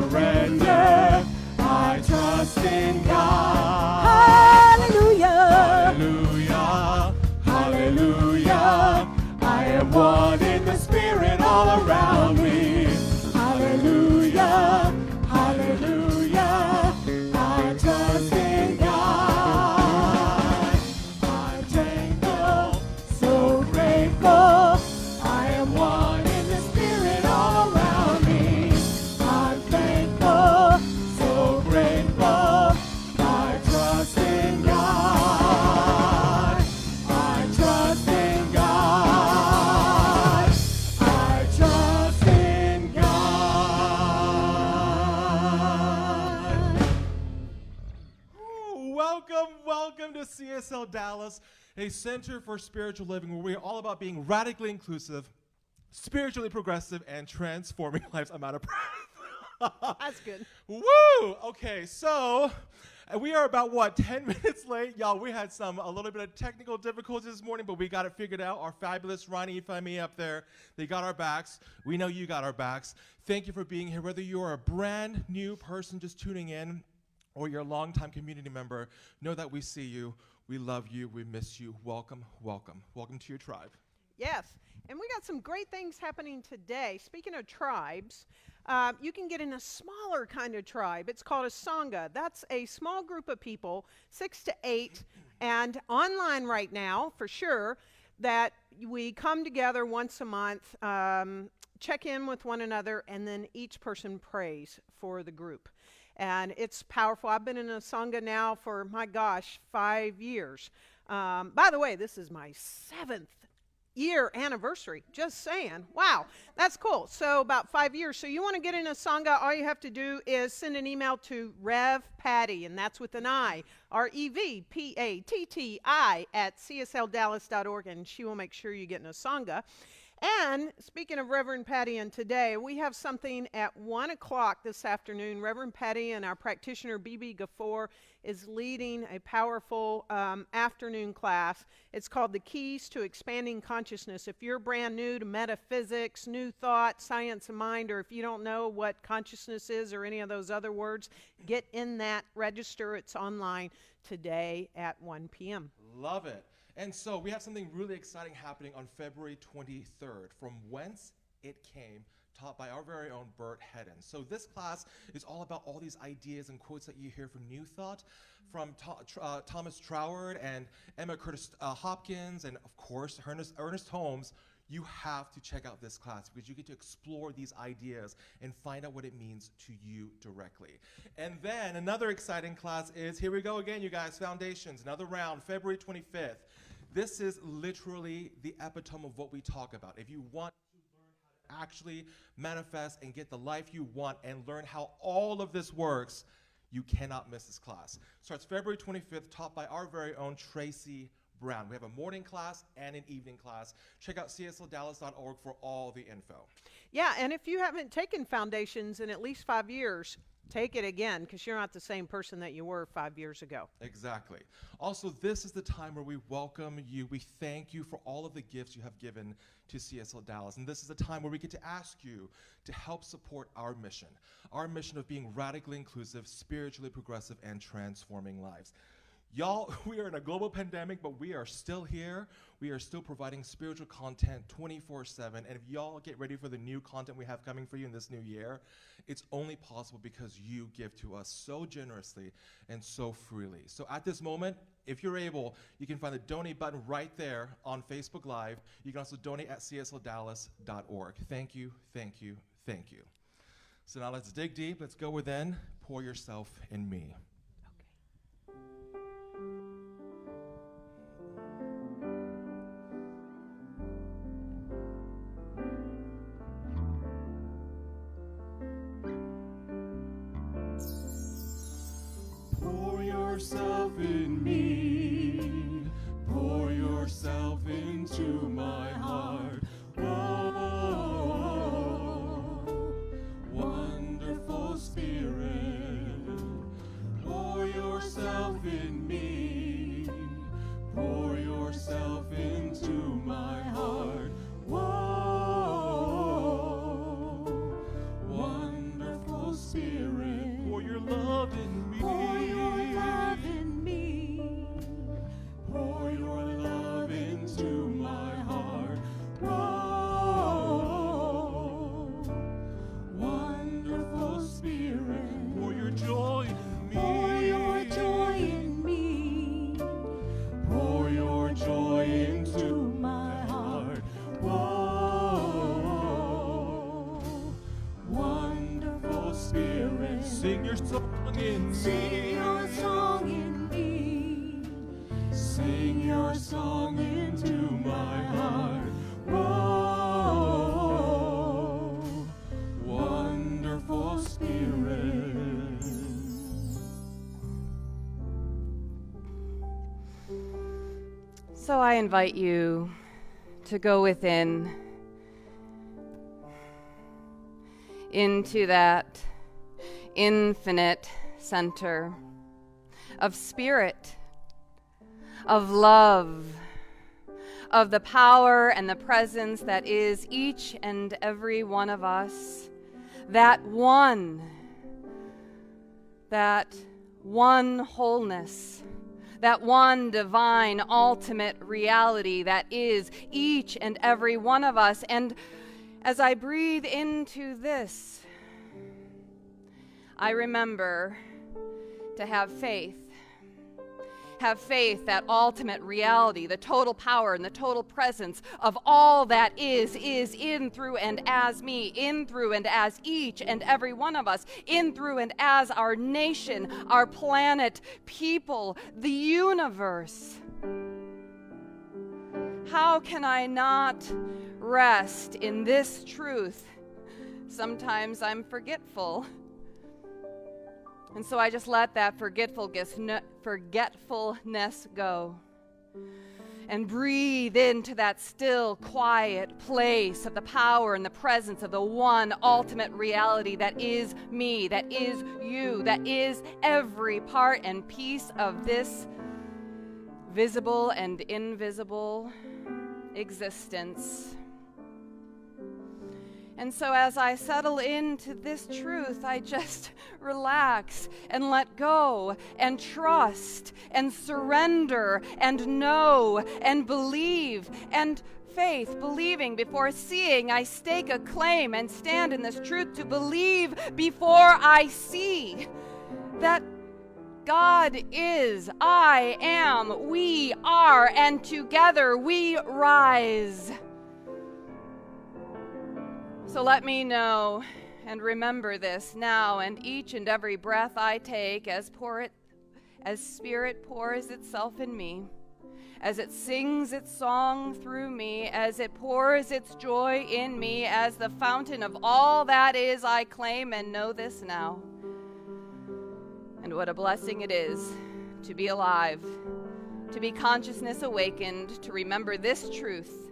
surrender. I trust in God. Hallelujah. Hallelujah. Hallelujah. I am one in the Spirit all around me. Hallelujah. Hallelujah. I trust in God. I'm thankful, so grateful. I am one in the Spirit all around me. I'm thankful, so grateful. I trust in God. I trust in God. I trust in God. Welcome to CSL Dallas, a center for spiritual living where we are all about being radically inclusive, spiritually progressive, and transforming lives. I'm out of breath. That's good. Woo! Okay, so we are about, 10 minutes late? Y'all, we had a little bit of technical difficulties this morning, but we got it figured out. Our fabulous Ronnie and Femi up there, they got our backs. We know you got our backs. Thank you for being here. Whether you are a brand new person just tuning in or you're a longtime community member, know that we see you, we love you, we miss you. Welcome, welcome. Welcome to your tribe. Yes, and we got some great things happening today. Speaking of tribes, you can get in a smaller kind of tribe. It's called a Sangha. That's a small group of people, 6 to 8, and online right now, for sure, that we come together once a month, check in with one another, and then each person prays for the group. And it's powerful. I've been in a Sangha now for, 5 years. By the way, this is my 7th year anniversary. Just saying. Wow, that's cool. So about 5 years. So you want to get in a Sangha, all you have to do is send an email to Rev Patty, and that's with an I, REVPATTI at CSLDallas.org, and she will make sure you get in a Sangha. And speaking of Reverend Patty and today, we have something at 1 o'clock this afternoon. Reverend Patty and our practitioner, B.B. Gafour, is leading a powerful afternoon class. It's called The Keys to Expanding Consciousness. If you're brand new to metaphysics, new thought, science of mind, or if you don't know what consciousness is or any of those other words, get in that register. It's online today at 1 p.m. Love it. And so we have something really exciting happening on February 23rd, From Whence It Came, taught by our very own Bert Hedden. So this class is all about all these ideas and quotes that you hear from New Thought, from Thomas Troward and Emma Curtis Hopkins, and of course Ernest Holmes. You have to check out this class because you get to explore these ideas and find out what it means to you directly. And then another exciting class is, here we go again, you guys, Foundations, another round, February 25th. This is literally the epitome of what we talk about. If you want to learn how to actually manifest and get the life you want and learn how all of this works, you cannot miss this class. Starts February 25th, taught by our very own Tracy Brown. We have a morning class and an evening class. Check out CSLDallas.org for all the info. Yeah, and if you haven't taken Foundations in at least 5 years, take it again, because you're not the same person that you were 5 years ago. Exactly. Also, this is the time where we welcome you. We thank you for all of the gifts you have given to CSL Dallas. And this is the time where we get to ask you to help support our mission of being radically inclusive, spiritually progressive, and transforming lives. Y'all, we are in a global pandemic, but we are still here. We are still providing spiritual content 24/7. And if y'all get ready for the new content we have coming for you in this new year, it's only possible because you give to us so generously and so freely. So at this moment, if you're able, you can find the donate button right there on Facebook Live. You can also donate at CSLDallas.org. Thank you, thank you, thank you. So now let's dig deep. Let's go within. Pour yourself in me. Yourself in me, pour yourself into my heart. Oh, wonderful Spirit, Sing your song in me. Sing your song in me. Sing your song into my heart. Whoa, Wonderful Spirit. So I invite you to go within, into that infinite center of spirit, of love, of the power and the presence that is each and every one of us, that one wholeness, that one divine ultimate reality that is each and every one of us. And as I breathe into this, I remember to have faith. Have faith that ultimate reality, the total power and the total presence of all that is in, through, and as me, in, through, and as each and every one of us, in, through, and as our nation, our planet, people, the universe. How can I not rest in this truth? Sometimes I'm forgetful. And so I just let that forgetfulness go and breathe into that still, quiet place of the power and the presence of the one ultimate reality that is me, that is you, that is every part and piece of this visible and invisible existence. And so as I settle into this truth, I just relax and let go and trust and surrender and know and believe and faith, believing before seeing. I stake a claim and stand in this truth to believe before I see that God is, I am, we are, and together we rise. So let me know and remember this now, and each and every breath I take as Spirit pours itself in me, as it sings its song through me, as it pours its joy in me, as the fountain of all that is, I claim and know this now. And what a blessing it is to be alive, to be consciousness awakened, to remember this truth.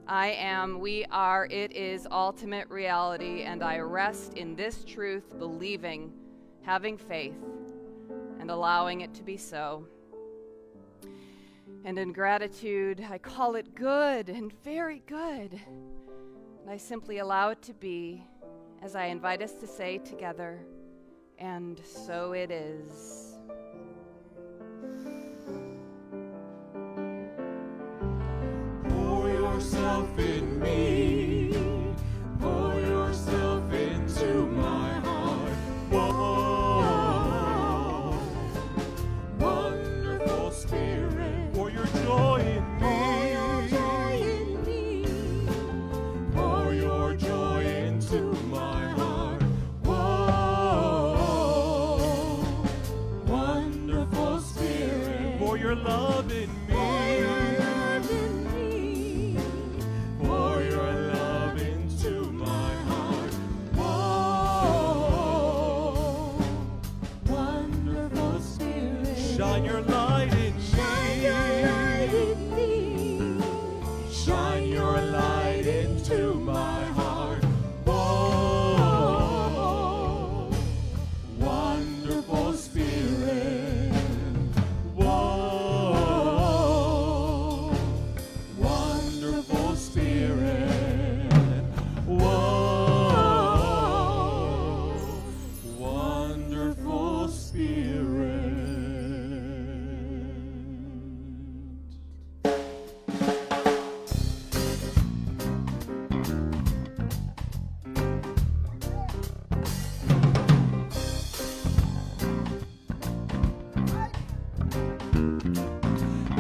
I am, we are, it is ultimate reality, and I rest in this truth, believing, having faith, and allowing it to be so. And in gratitude, I call it good and very good. And I simply allow it to be, as I invite us to say together, and so it is. Pour yourself in me, pour yourself into my heart. Whoa, wonderful Spirit, pour your joy in me, pour your joy into my heart. Whoa, wonderful Spirit, pour your love in me. Shine your light in me. Shine your light into my heart. Whoa, wonderful Spirit. Whoa, wonderful Spirit. Whoa, wonderful Spirit.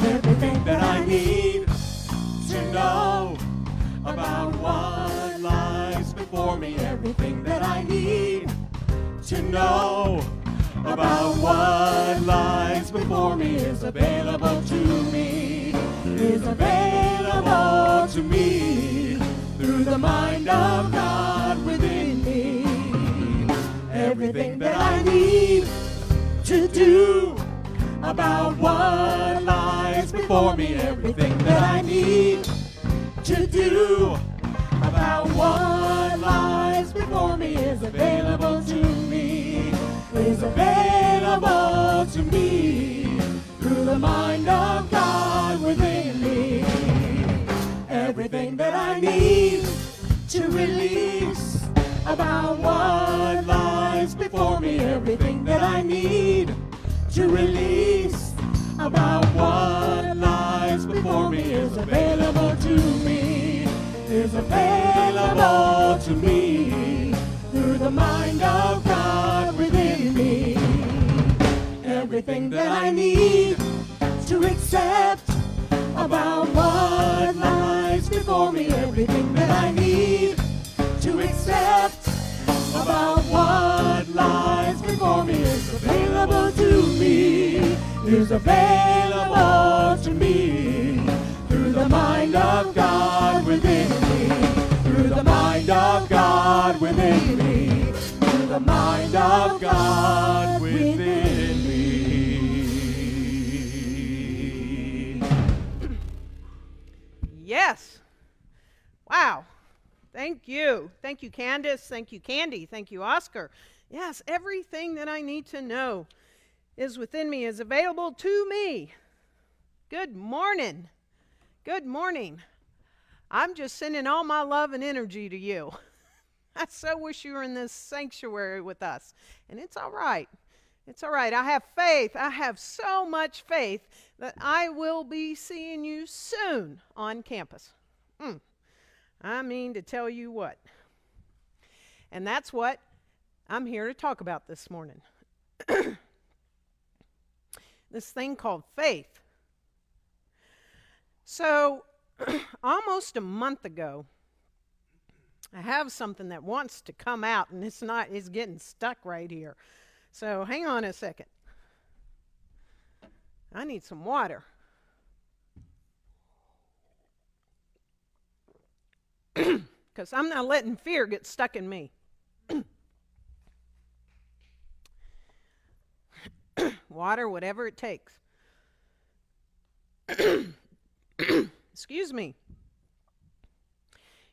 Everything that I need to know about what lies before me. Everything that I need to know about what lies before me is available to me, is available to me through the mind of God within me. Everything that I need to do about what lies before me, everything that I need to do about what lies before me is available to me, is available to me through the mind of God within me. Everything that I need to release about what lies before me, everything that I need to release about what lies before me is available to me, is available to me through the mind of God within me. Everything that I need to accept about what lies before me, everything that I need to accept about what lies before me is available to me, is available to me through the mind of God within me, through the mind of God within me, through the mind of God within me. Yes. Wow. Thank you. Thank you, Candace. Thank you, Candy. Thank you, Oscar. Yes, everything that I need to know is within me, is available to me. Good morning. Good morning. I'm just sending all my love and energy to you. I so wish you were in this sanctuary with us. And it's all right. It's all right. I have faith. I have so much faith that I will be seeing you soon on campus. I mean to tell you what. And that's what I'm here to talk about this morning. This thing called faith. So, almost a month ago, I have something that wants to come out, and it's getting stuck right here. So, hang on a second. I need some water. Because I'm not letting fear get stuck in me. Water, whatever it takes. Excuse me.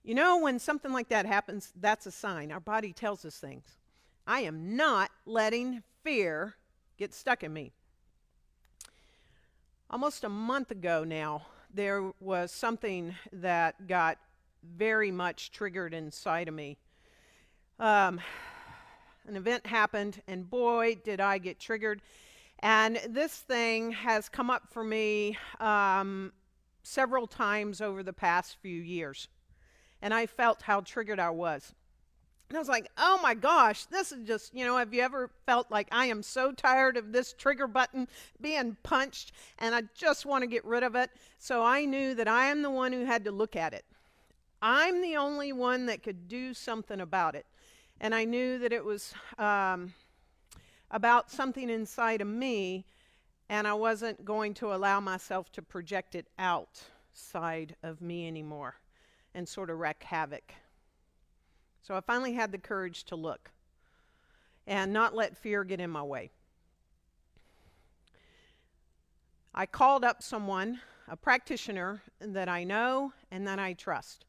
You know, when something like that happens, that's a sign. Our body tells us things. I am not letting fear get stuck in me. Almost a month ago now, there was something that got very much triggered inside of me. An event happened, and boy, did I get triggered. And this thing has come up for me several times over the past few years. And I felt how triggered I was. And I was like, oh my gosh, this is just, have you ever felt like I am so tired of this trigger button being punched and I just want to get rid of it? So I knew that I am the one who had to look at it. I'm the only one that could do something about it. And I knew that it was about something inside of me, and I wasn't going to allow myself to project it outside of me anymore and sort of wreak havoc. So I finally had the courage to look and not let fear get in my way. I called up someone, a practitioner that I know and that I trust.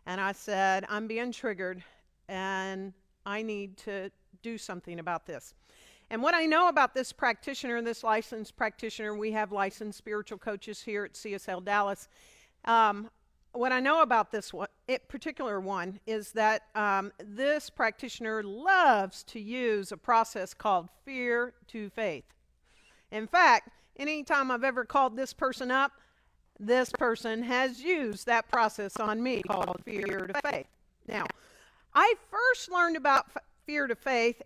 And I said, I'm being triggered and I need to do something about this. And what I know about this practitioner, this licensed practitioner, we have licensed spiritual coaches here at CSLDallas. What I know about this one, particular one, is that this practitioner loves to use a process called fear to faith. In fact, anytime I've ever called this person up, this person has used that process on me called fear to faith. Now, I first learned about fear to faith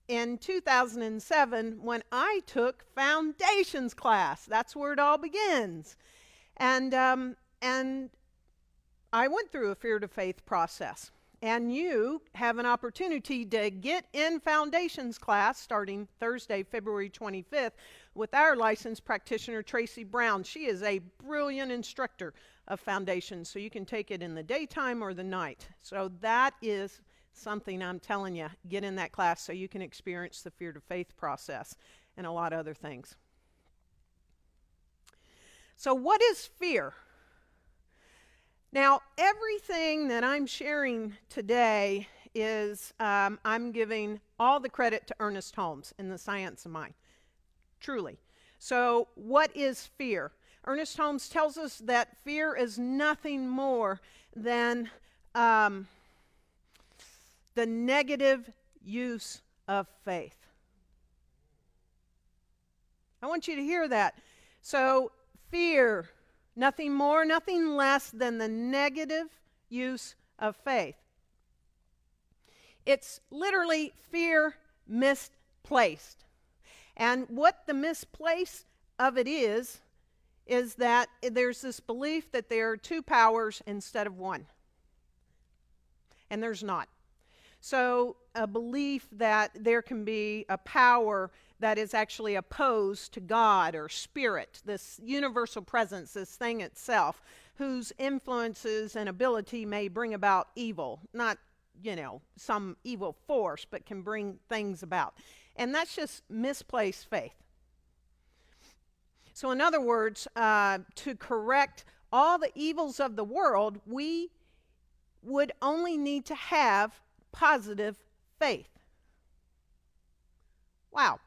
in 2007 when I took foundations class. That's where it all begins. And I went through a fear to faith process. And you have an opportunity to get in Foundations class starting Thursday, February 25th with our licensed practitioner, Tracy Brown. She is a brilliant instructor of Foundations, so you can take it in the daytime or the night. So that is something I'm telling you. Get in that class so you can experience the fear to faith process and a lot of other things. So what is fear? Now, everything that I'm sharing today is, I'm giving all the credit to Ernest Holmes in The Science of Mind. Truly. So, what is fear? Ernest Holmes tells us that fear is nothing more than the negative use of faith. I want you to hear that. So, fear, nothing more, nothing less than the negative use of faith. It's literally fear misplaced. And what the misplace of it is that there's this belief that there are two powers instead of one. And there's not. So a belief that there can be a power that is actually opposed to God or spirit, this universal presence, this thing itself, whose influences and ability may bring about evil. Not, some evil force, but can bring things about. And that's just misplaced faith. So in other words, to correct all the evils of the world, we would only need to have positive faith. Wow.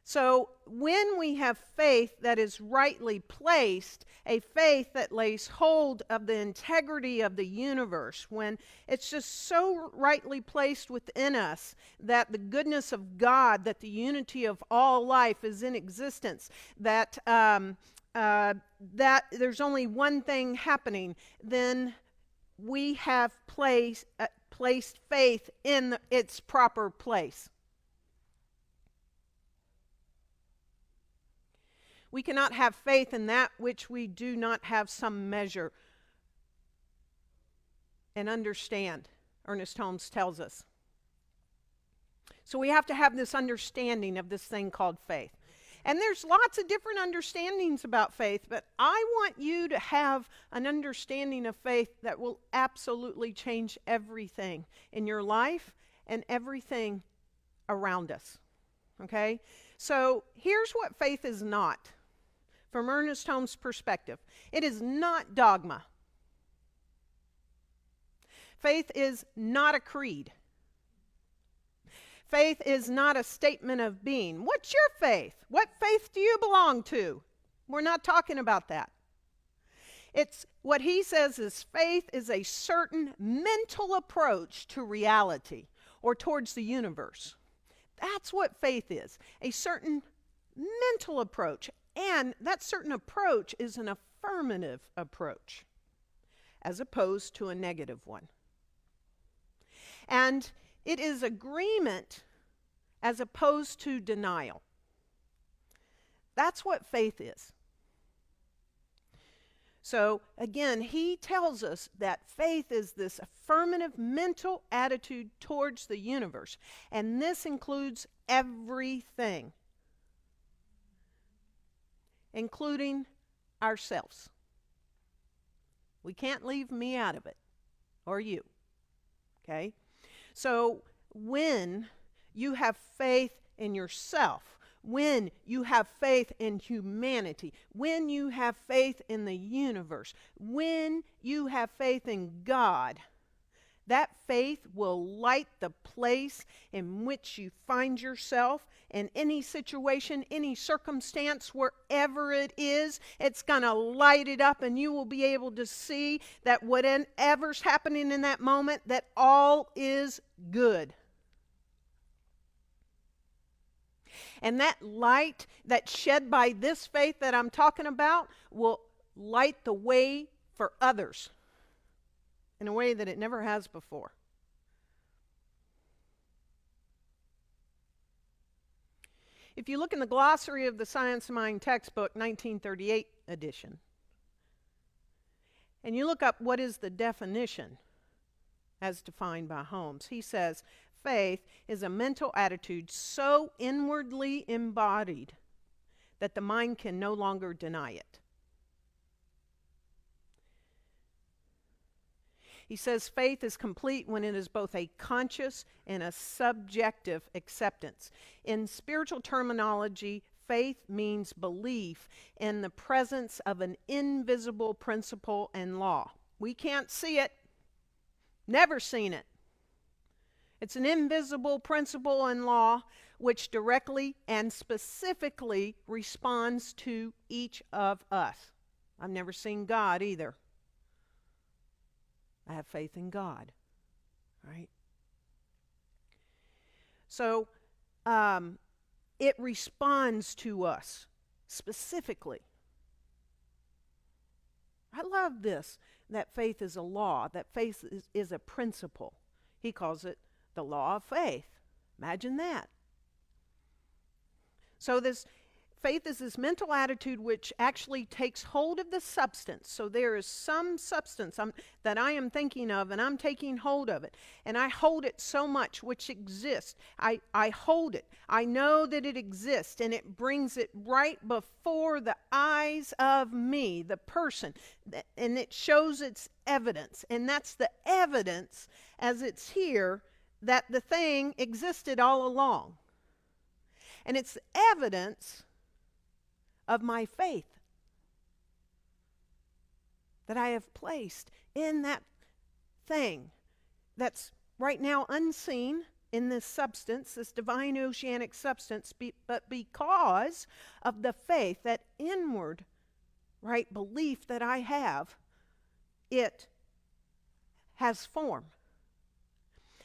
So when we have faith that is rightly placed, a faith that lays hold of the integrity of the universe, when it's just so rightly placed within us that the goodness of God, that the unity of all life is in existence, that there's only one thing happening, then we have placed faith in its proper place. We cannot have faith in that which we do not have some measure and understand, Ernest Holmes tells us. So we have to have this understanding of this thing called faith. And there's lots of different understandings about faith, but I want you to have an understanding of faith that will absolutely change everything in your life and everything around us. Okay? So here's what faith is not. From Ernest Holmes' perspective, it is not dogma. Faith is not a creed. Faith is not a statement of being. What's your faith? What faith do you belong to? We're not talking about that. It's what he says is faith is a certain mental approach to reality or towards the universe. That's what faith is, a certain mental approach. And that certain approach is an affirmative approach as opposed to a negative one. And it is agreement as opposed to denial. That's what faith is. So again, he tells us that faith is this affirmative mental attitude towards the universe. And this includes everything, including ourselves. We can't leave me out of it, or you. Okay? So when you have faith in yourself, when you have faith in humanity, when you have faith in the universe, when you have faith in God, that faith will light the place in which you find yourself in any situation, any circumstance, wherever it is. It's going to light it up, and you will be able to see that whatever's happening in that moment, that all is good. And that light that's shed by this faith that I'm talking about will light the way for others in a way that it never has before. If you look in the glossary of the Science of Mind textbook, 1938 edition, and you look up what is the definition as defined by Holmes. He says, faith is a mental attitude so inwardly embodied that the mind can no longer deny it. He says faith is complete when it is both a conscious and a subjective acceptance. In spiritual terminology, faith means belief in the presence of an invisible principle and law. We can't see it, never seen it. It's an invisible principle and law which directly and specifically responds to each of us. I've never seen God either. I have faith in God, right? So it responds to us specifically. I love this, that faith is a law, that faith is a principle. He calls it the law of faith. Imagine that. So this faith is this mental attitude which actually takes hold of the substance. So there is some substance that I am thinking of, and I'm taking hold of it. And I hold it so much, which exists. I hold it. I know that it exists, and it brings it right before the eyes of me, the person. And it shows its evidence. And that's the evidence, as it's here, that the thing existed all along. And it's evidence of my faith that I have placed in that thing that's right now unseen in this substance, this divine oceanic substance, but because of the faith, that inward, right, belief that I have, it has form.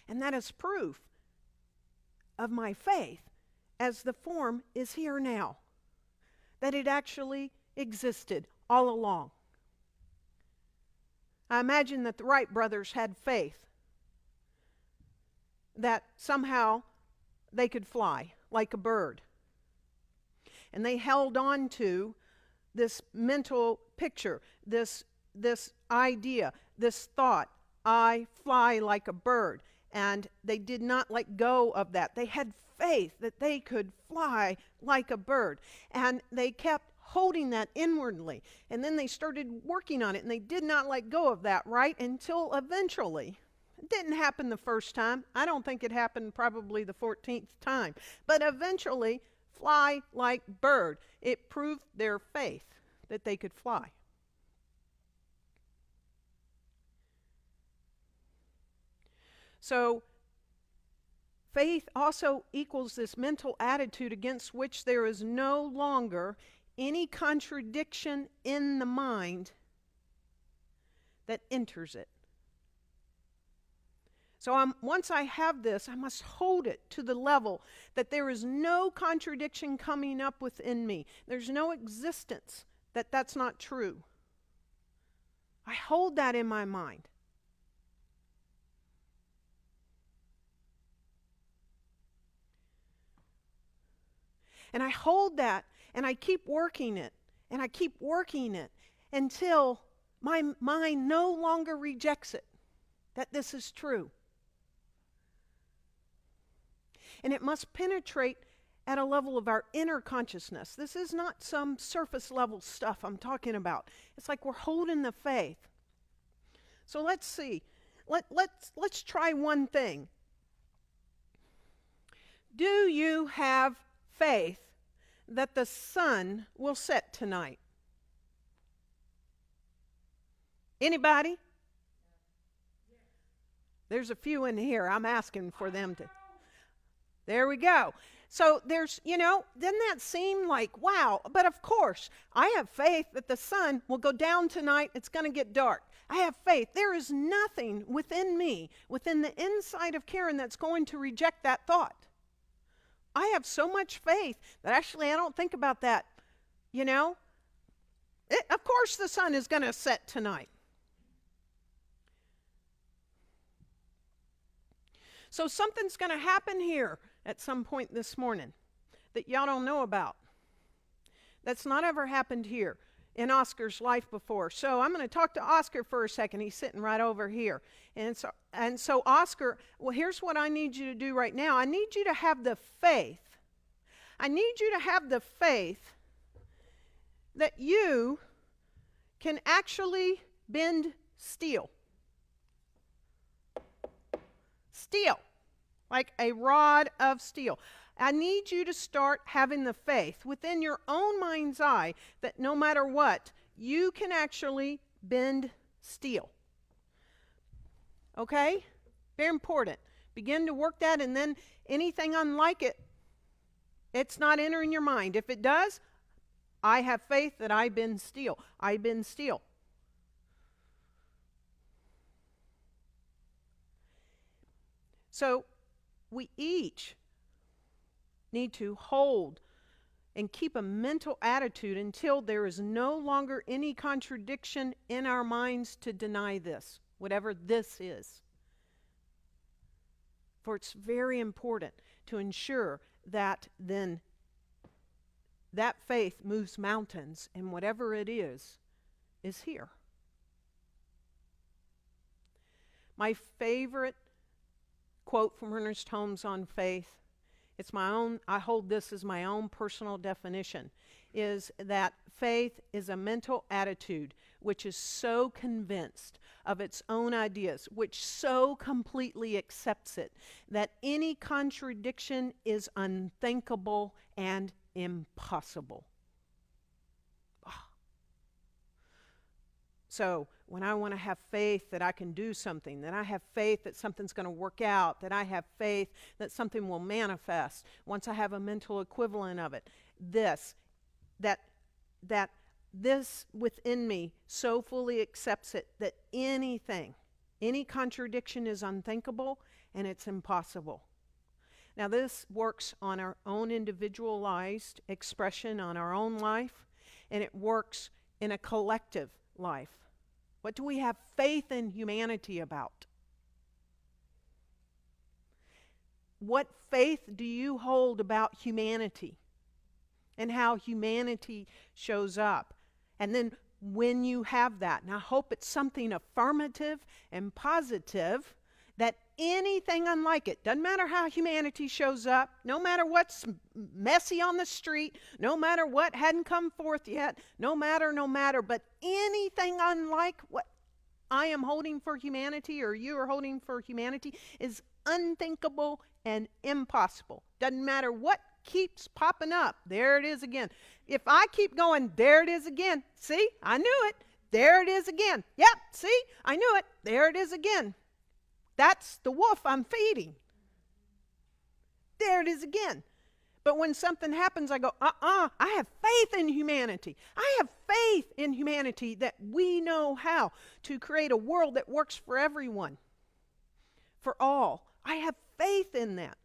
And that is proof of my faith, as the form is here now, that it actually existed all along. I imagine that the Wright brothers had faith that somehow they could fly like a bird. And they held on to this mental picture, this idea, this thought, I fly like a bird. And they did not let go of that. They had faith that they could fly like a bird. And they kept holding that inwardly. And then they started working on it, and they did not let go of that, right? Until eventually, it didn't happen the first time. I don't think it happened probably the 14th time. But eventually, fly like bird. It proved their faith that they could fly. So, faith also equals this mental attitude against which there is no longer any contradiction in the mind that enters it. So once I have this, I must hold it to the level that there is no contradiction coming up within me. There's no existence that that's not true. I hold that in my mind. And I hold that, and I keep working it, and I keep working it until my mind no longer rejects it, that this is true. And it must penetrate at a level of our inner consciousness. This is not some surface level stuff I'm talking about. It's like we're holding the faith. So let's see. Let's try one thing. Do you have faith that the sun will set tonight? Anybody? There's a few in here. I'm asking for them to. There we go. So there's, doesn't that seem like, wow, but of course, I have faith that the sun will go down tonight. It's going to get dark. I have faith. There is nothing within me, within the inside of Karen, that's going to reject that thought. I have so much faith that actually I don't think about that, Of course the sun is going to set tonight. So something's going to happen here at some point this morning that y'all don't know about. That's not ever happened here. in Oscar's life before. So I'm going to talk to Oscar for a second. He's sitting right over here. And so Oscar, well, here's what I need you to do right now. I need you to have the faith. I need you to have the faith that you can actually bend steel. Steel, like a rod of steel. I need you to start having the faith within your own mind's eye that no matter what, you can actually bend steel. Okay? Very important. Begin to work that, and then anything unlike it, it's not entering your mind. If it does, I have faith that I bend steel. I bend steel. So we each need to hold and keep a mental attitude until there is no longer any contradiction in our minds to deny this, whatever this is. For it's very important to ensure that then that faith moves mountains, and whatever it is here. My favorite quote from Ernest Holmes on faith, it's my own, I hold this as my own personal definition, is that faith is a mental attitude which is so convinced of its own ideas, which so completely accepts it, that any contradiction is unthinkable and impossible. So when I want to have faith that I can do something, that I have faith that something's going to work out, that I have faith that something will manifest, once I have a mental equivalent of it, this within me so fully accepts it that any contradiction is unthinkable and it's impossible. Now this works on our own individualized expression on our own life, and it works in a collective life. What do we have faith in humanity about? What faith do you hold about humanity and how humanity shows up? And then when you have that, and I hope it's something affirmative and positive, that anything unlike it, doesn't matter how humanity shows up, no matter what's messy on the street, no matter what hadn't come forth yet, no matter, but anything unlike what I am holding for humanity or you are holding for humanity is unthinkable and impossible. Doesn't matter what keeps popping up. There it is again. If I keep going, there it is again. See, I knew it. There it is again. Yep, see, I knew it. There it is again. That's the wolf I'm feeding. There it is again. But when something happens, I go, I have faith in humanity. I have faith in humanity that we know how to create a world that works for everyone, for all. I have faith in that.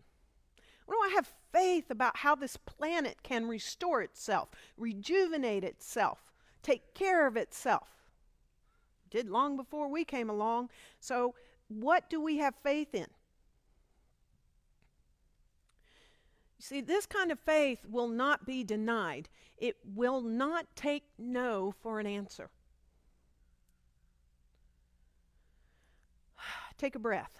What do I have faith about how this planet can restore itself, rejuvenate itself, take care of itself? It did long before we came along. So what do we have faith in? You see, this kind of faith will not be denied. It will not take no for an answer. Take a breath.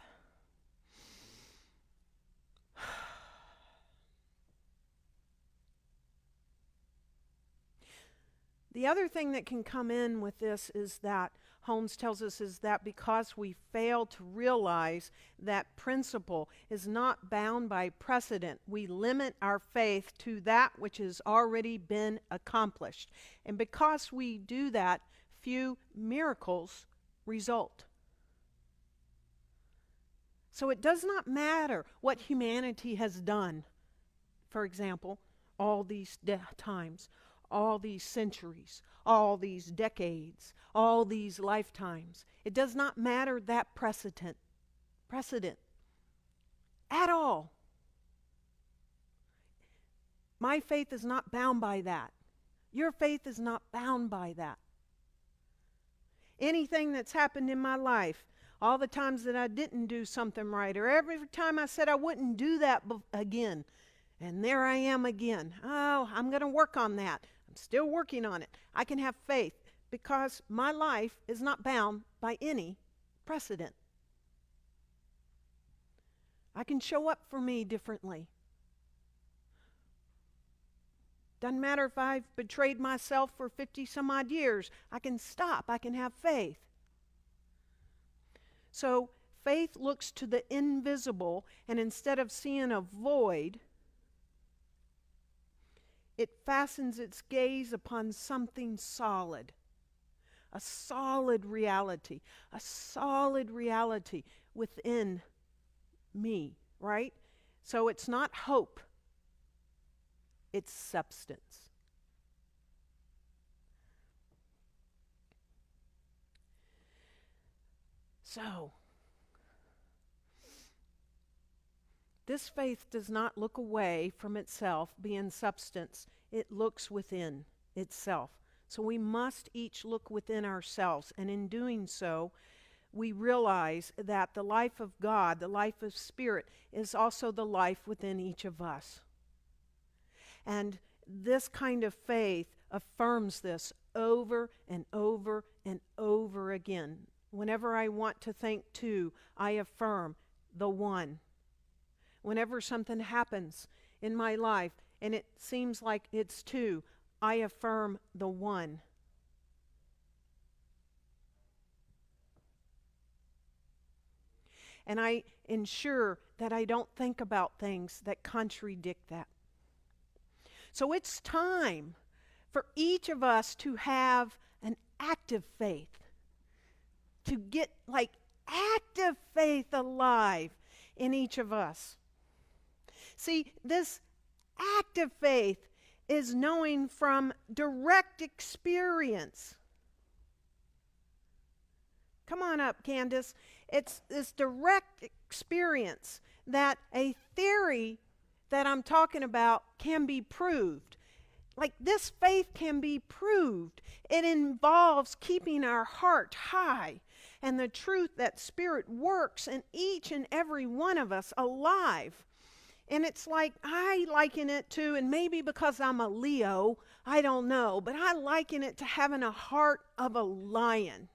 The other thing that can come in with this is that Holmes tells us is that because we fail to realize that principle is not bound by precedent, we limit our faith to that which has already been accomplished. And because we do that, few miracles result. So it does not matter what humanity has done, for example, all these times, all these centuries, all these decades, all these lifetimes. It does not matter that precedent at all. My faith is not bound by that. Your faith is not bound by that. Anything that's happened in my life, all the times that I didn't do something right, or every time I said I wouldn't do that again, and there I am again. Oh, I'm going to work on that. I'm still working on it. I can have faith because my life is not bound by any precedent. I can show up for me differently. Doesn't matter if I've betrayed myself for 50 some odd years. I can stop. I can have faith. So faith looks to the invisible, and instead of seeing a void, it fastens its gaze upon something solid. A solid reality within me, right? So it's not hope, it's substance. So, this faith does not look away from itself, being substance. It looks within itself. So we must each look within ourselves, and in doing so, we realize that the life of God, the life of Spirit, is also the life within each of us. And this kind of faith affirms this over and over and over again. Whenever I want to think two, I affirm the one. Whenever something happens in my life and it seems like it's two, I affirm the one. And I ensure that I don't think about things that contradict that. So it's time for each of us to have an active faith, to get like active faith alive in each of us. See, this active faith is knowing from direct experience. Come on up, Candace. It's this direct experience that a theory that I'm talking about can be proved. Like this faith can be proved. It involves keeping our heart high and the truth that Spirit works in each and every one of us alive. And it's like, I liken it to, and maybe because I'm a Leo, I don't know, but I liken it to having a heart of a lion.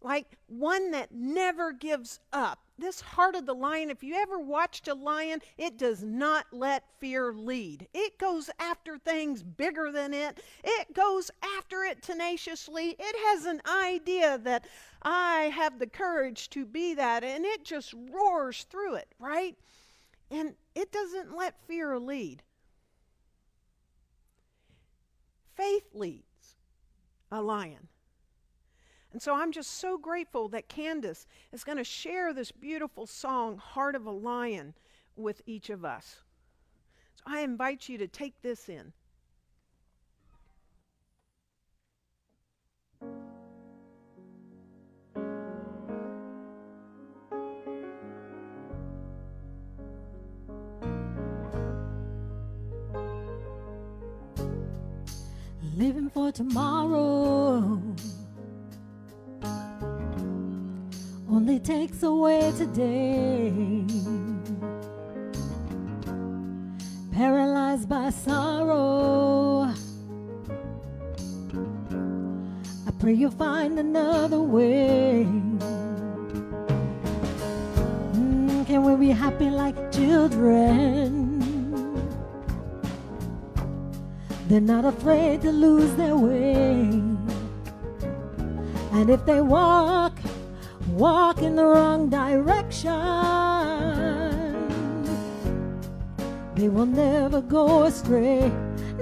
Like one that never gives up. This heart of the lion, if you ever watched a lion, it does not let fear lead. It goes after things bigger than it. It goes after it tenaciously. It has an idea that I have the courage to be that, and it just roars through it, right? And it doesn't let fear lead. Faith leads a lion. And so I'm just so grateful that Candace is going to share this beautiful song, Heart of a Lion, with each of us. So I invite you to take this in. Living for tomorrow only takes away today. Paralyzed by sorrow, I pray you'll find another way. Can we be happy like children? They're not afraid to lose their way. And if they walk in the wrong direction, they will never go astray.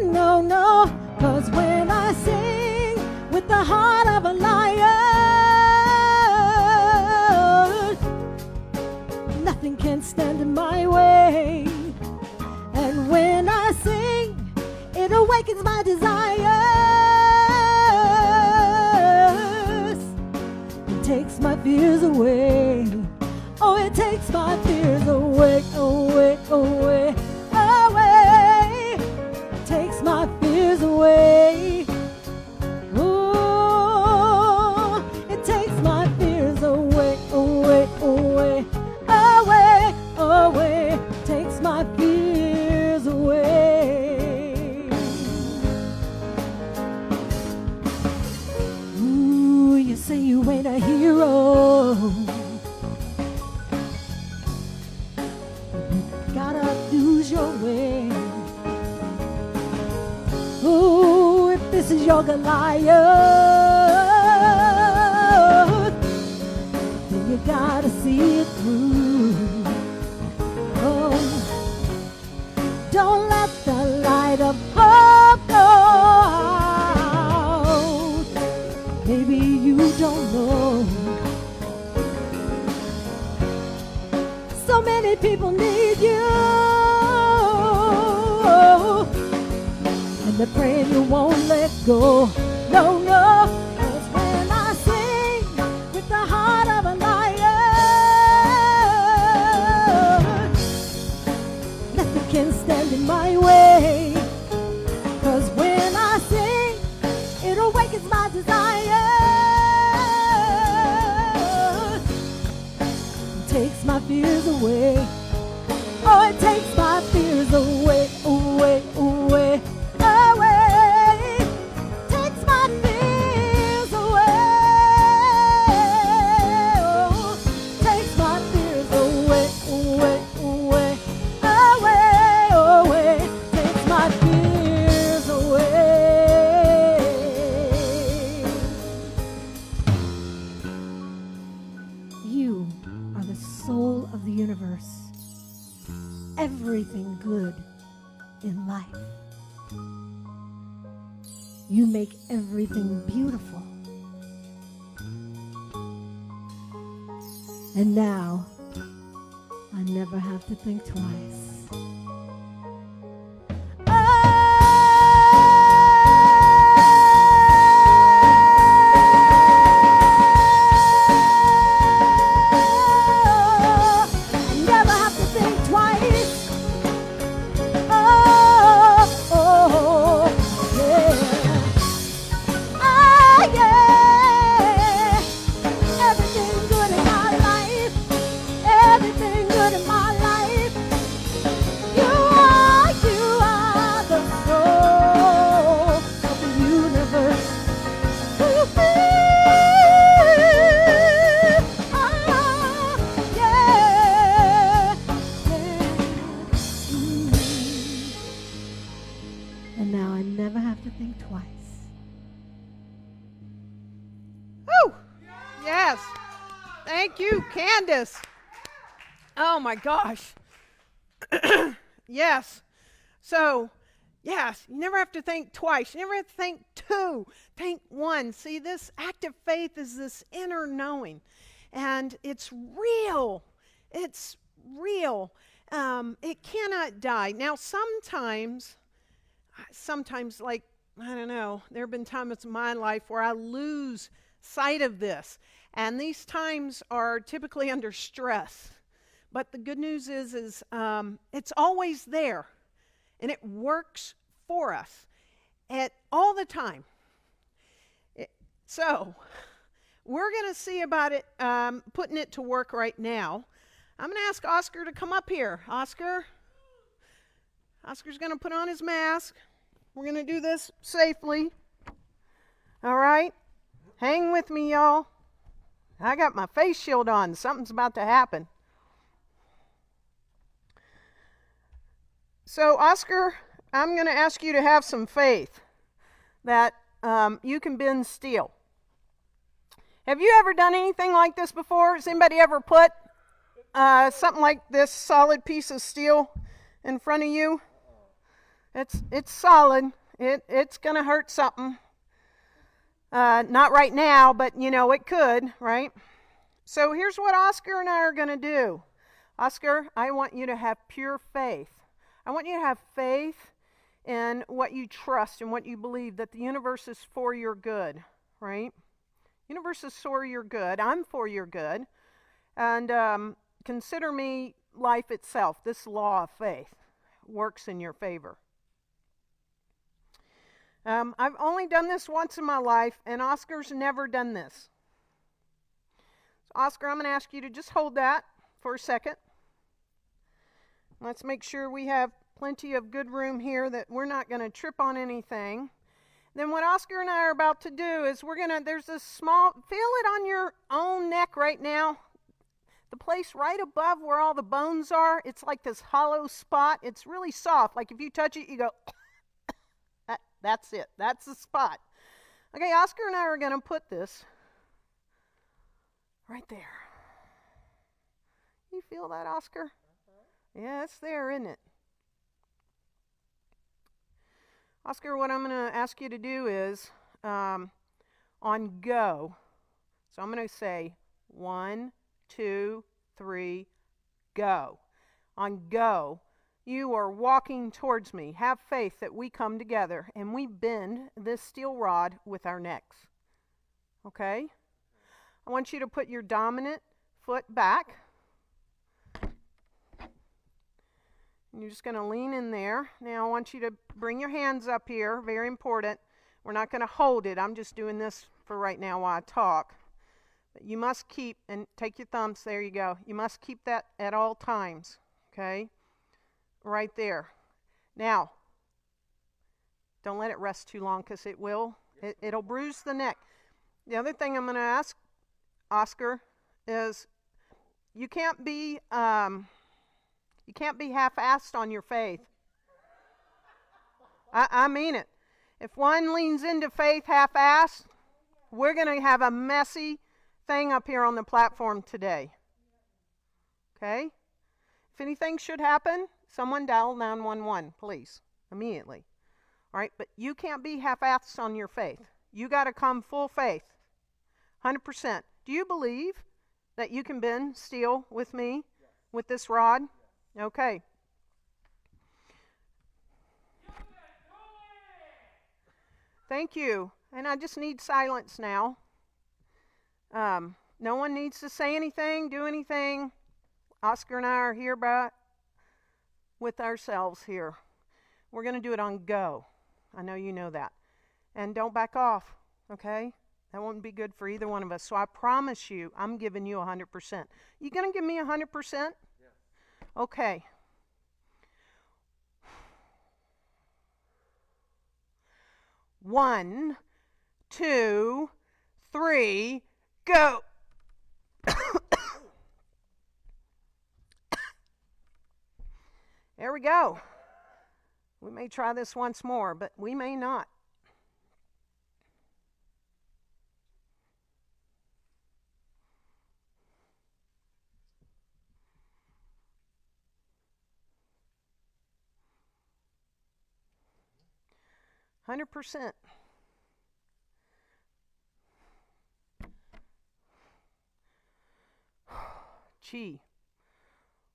No, no, 'cause when I sing with the heart of a lion, nothing can stand in my way. And when I sing, it awakens my desires. It takes my fears away. Oh, it takes my fears away, away, away, away. It takes my fears away. Oh, it takes my fears away, away, away, away, away. It takes my fears away. away. Ooh, if this is your Goliath, then you gotta see it through. Oh, don't let the light of hope go out. Maybe you don't know. So many people need you, and they're praying you won't let go. No, no, 'cause when I sing with the heart of a lion, nothing can stand in my way. 'Cause when I sing, it awakens my desire, takes my fears away. Oh, it takes my fears away, away, away, away. Takes my fears away. Oh, takes my fears away, away, away, away, away. Takes my fears away. You are the soul of the universe. Everything good in life. You make everything beautiful. And now, I never have to think twice. And now I never have to think twice. Woo! Yes. Thank you, Candace. Oh my gosh. Yes. So, yes, you never have to think twice. You never have to think two. Think one. See, this active faith is this inner knowing. And it's real. It's real. It cannot die. Now, sometimes, like, I don't know, there have been times in my life where I lose sight of this. And these times are typically under stress. But the good news is it's always there. And it works for us all the time. So, we're going to see about it, putting it to work right now. I'm going to ask Oscar to come up here. Oscar's going to put on his mask. We're going to do this safely. All right? Hang with me, y'all. I got my face shield on. Something's about to happen. So, Oscar, I'm going to ask you to have some faith that you can bend steel. Have you ever done anything like this before? Has anybody ever put something like this solid piece of steel in front of you? It's solid. It's going to hurt something. Not right now, but you know it could, right? So here's what Oscar and I are going to do. Oscar, I want you to have pure faith. I want you to have faith in what you trust and what you believe, that the universe is for your good, right? Universe is for your good. I'm for your good. And consider me life itself. This law of faith works in your favor. I've only done this once in my life, and Oscar's never done this. So Oscar, I'm going to ask you to just hold that for a second. Let's make sure we have plenty of good room here, that we're not going to trip on anything. Then what Oscar and I are about to do is there's this small, feel it on your own neck right now. the place right above where all the bones are, it's like this hollow spot. It's really soft. Like if you touch it, you go, that's it. That's the spot. Okay, Oscar and I are going to put this right there. You feel that, Oscar? Yeah, it's there, isn't it? Oscar, what I'm going to ask you to do is on go. So I'm going to say 1, 2, 3, go. On go, you are walking towards me. Have faith that we come together and we bend this steel rod with our necks. Okay? I want you to put your dominant foot back. And you're just going to lean in there. Now I want you to bring your hands up here. Very important. We're not going to hold it. I'm just doing this for right now while I talk. But you must keep, and take your thumbs, there you go. You must keep that at all times. Okay? Right there. Now, don't let it rest too long because it will. It'll bruise the neck. The other thing I'm going to ask Oscar is you can't be half-assed on your faith. I mean it. If one leans into faith half-assed, we're going to have a messy thing up here on the platform today. Okay? If anything should happen, someone dial 911, please, immediately. All right? But you can't be half-assed on your faith. You got to come full faith, 100%. Do you believe that you can bend steel with me, with this rod? Okay. Thank you. And I just need silence now. No one needs to say anything, do anything. Oscar and I are here with ourselves here. We're going to do it on go. I know you know that. And don't back off, okay? That won't be good for either one of us. So I promise you, I'm giving you 100%. You going to give me 100%? Yes. Okay. One, 2, 3, go. There we go. We may try this once more, but we may not. %. Chi.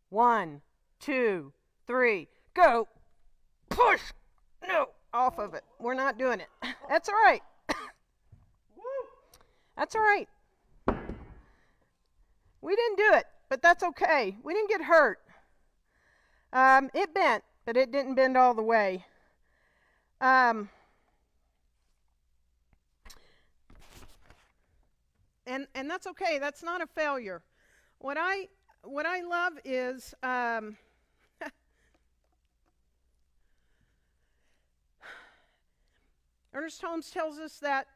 1, 2, 3, go. Push. No, off of it. We're not doing it. That's all right. That's all right. We didn't do it, but that's okay. We didn't get hurt. It bent, but it didn't bend all the way. And that's okay. That's not a failure. What I love is Ernest Holmes tells us that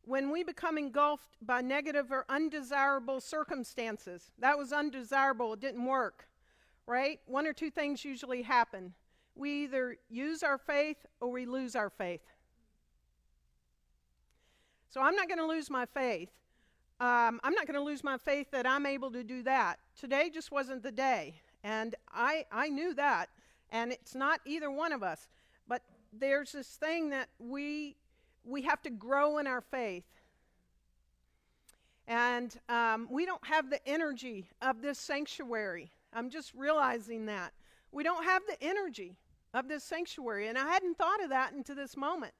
when we become engulfed by negative or undesirable circumstances, that was undesirable, it didn't work, right? One or two things usually happen. We either use our faith or we lose our faith. So I'm not going to lose my faith. I'm not going to lose my faith that I'm able to do that. Today just wasn't the day, and I knew that, and it's not either one of us. But there's this thing that we have to grow in our faith. And we don't have the energy of this sanctuary. I'm just realizing that. We don't have the energy of this sanctuary, and I hadn't thought of that until this moment.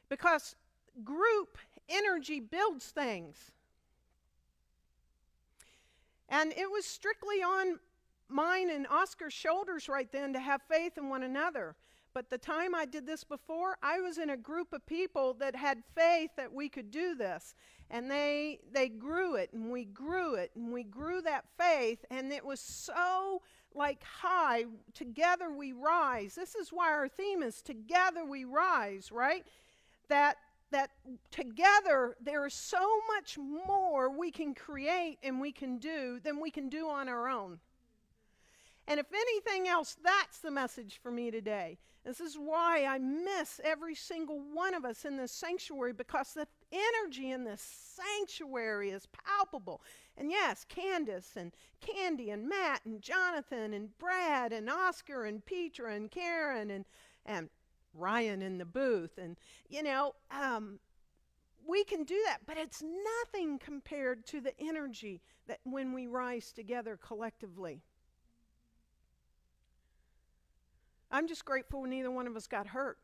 Because group energy builds things. And it was strictly on mine and Oscar's shoulders right then to have faith in one another. But the time I did this before, I was in a group of people that had faith that we could do this. And they grew it, and we grew it, and we grew that faith, and it was so like high. Together we rise. This is why our theme is Together We Rise, right? That that together there is so much more we can create and we can do than we can do on our own. And if anything else, that's the message for me today. This is why I miss every single one of us in this sanctuary, because the energy in this sanctuary is palpable. And yes, Candace and Candy and Matt and Jonathan and Brad and Oscar and Petra and Karen and Ryan in the booth. And, we can do that, but it's nothing compared to the energy that when we rise together collectively. I'm just grateful neither one of us got hurt,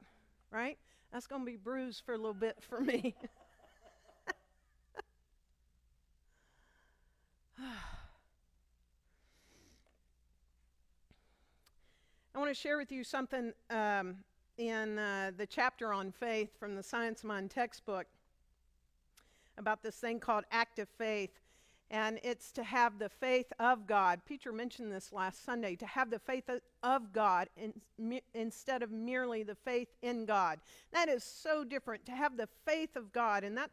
right? That's going to be bruised for a little bit for me. I want to share with you something in the chapter on faith from the Science Mind textbook about this thing called active faith. And it's to have the faith of God. Peter mentioned this last Sunday, to have the faith of God instead of merely the faith in God. That is so different, to have the faith of God. And that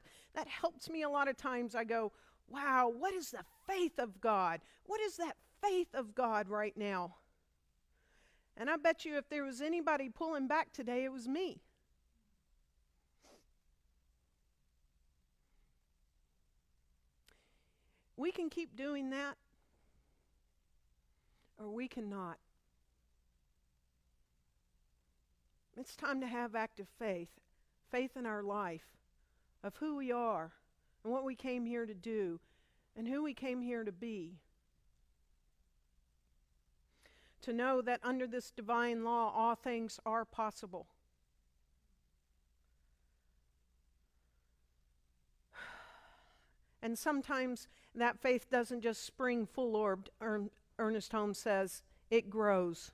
helps me a lot of times. I go, wow, what is the faith of God? What is that faith of God right now? And I bet you if there was anybody pulling back today, it was me. We can keep doing that, or we cannot. It's time to have active faith in our life of who we are and what we came here to do and who we came here to be. To know that under this divine law, all things are possible. And sometimes that faith doesn't just spring full-orbed. Ernest Holmes says, it grows,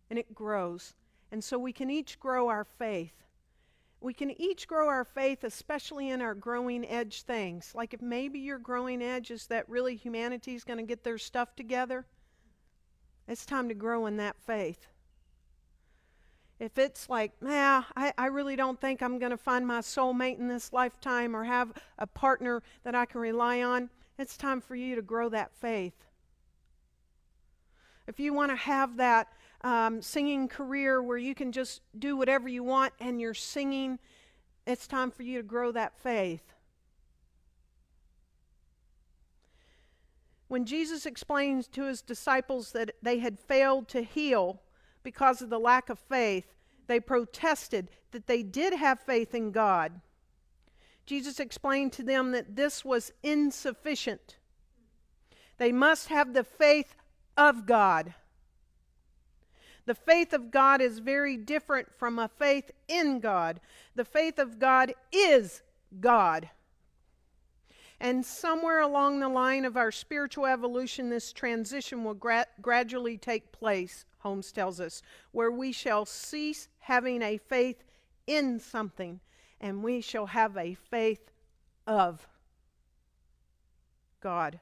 and it grows. And so we can each grow our faith. We can each grow our faith, especially in our growing edge things. Like if maybe your growing edge is that really humanity's going to get their stuff together, it's time to grow in that faith. If it's like, I really don't think I'm going to find my soulmate in this lifetime or have a partner that I can rely on, it's time for you to grow that faith. If you want to have that singing career where you can just do whatever you want and you're singing, it's time for you to grow that faith. When Jesus explains to his disciples that they had failed to heal because of the lack of faith, they protested that they did have faith in God. Jesus explained to them that this was insufficient. They must have the faith of God. The faith of God is very different from a faith in God. The faith of God is God. And somewhere along the line of our spiritual evolution, this transition will gradually take place, Holmes tells us, where we shall cease having a faith in something, and we shall have a faith of God.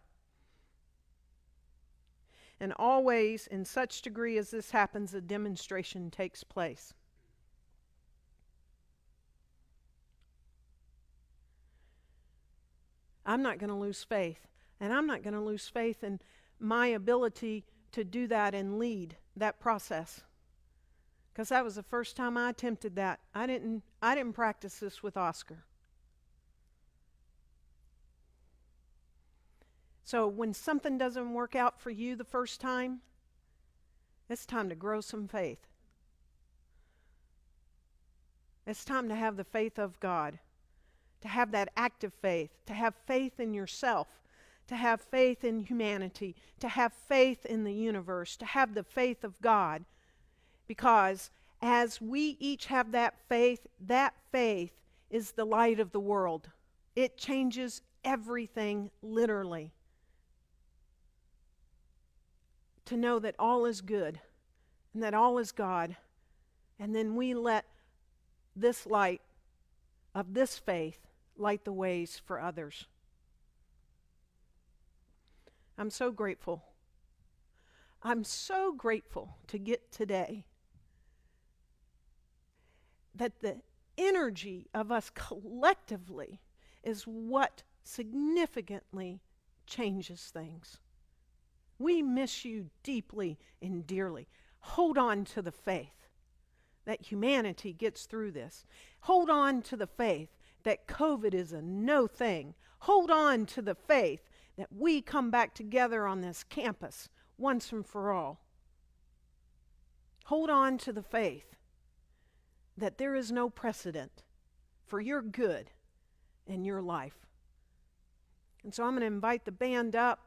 And always, in such degree as this happens, a demonstration takes place. I'm not going to lose faith. And I'm not going to lose faith in my ability to do that and lead that process. Because that was the first time I attempted that. I didn't practice this with Oscar. So when something doesn't work out for you the first time, it's time to grow some faith. It's time to have the faith of God. To have that active faith, to have faith in yourself, to have faith in humanity, to have faith in the universe, to have the faith of God. Because as we each have that faith is the light of the world. It changes everything, literally. To know that all is good and that all is God, and then we let this light of this faith light the ways for others. I'm so grateful. I'm so grateful to get today that the energy of us collectively is what significantly changes things. We miss you deeply and dearly. Hold on to the faith that humanity gets through this. Hold on to the faith that COVID is a no thing. Hold on to the faith that we come back together on this campus once and for all. Hold on to the faith that there is no precedent for your good in your life. And so I'm going to invite the band up.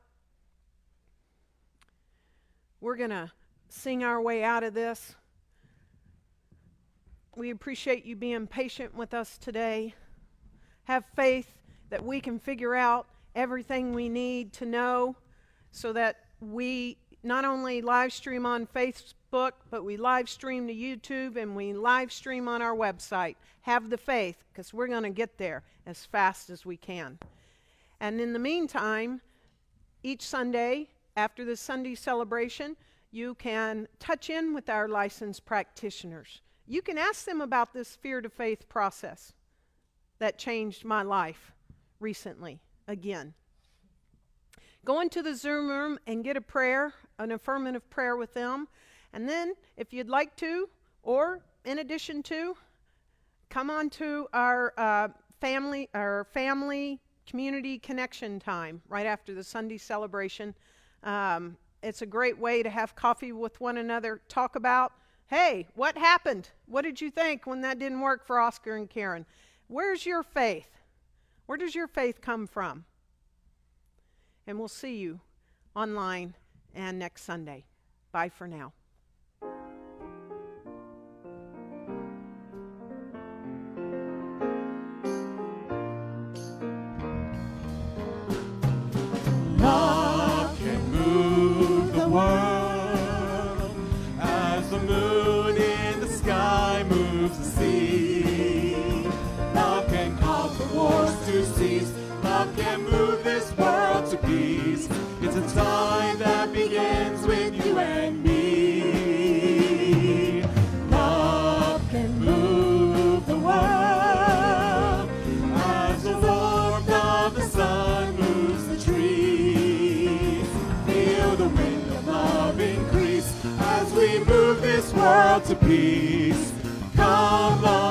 We're going to sing our way out of this. We appreciate you being patient with us today. Have faith that we can figure out everything we need to know so that we not only live stream on Facebook, but we live stream to YouTube and we live stream on our website. Have the faith, because we're going to get there as fast as we can. And in the meantime, each Sunday, after the Sunday celebration, you can touch in with our licensed practitioners. You can ask them about this fear to faith process that changed my life recently again. Go into the Zoom room and get a prayer, an affirmative prayer with them. And then, if you'd like to, or in addition to, come on to our family community connection time right after the Sunday celebration. It's a great way to have coffee with one another, talk about, hey, what happened? What did you think when that didn't work for Oscar and Karen? Where's your faith? Where does your faith come from? And we'll see you online and next Sunday. Bye for now. Love can move the world as the moon in the sky moves the sea. Love can conquer wars to cease. Love can move this world to peace. It's a time that begins with you and me. Love can move the world as the warmth of the sun moves the trees. Feel the wind of love increase as we move this world to peace. Come, love.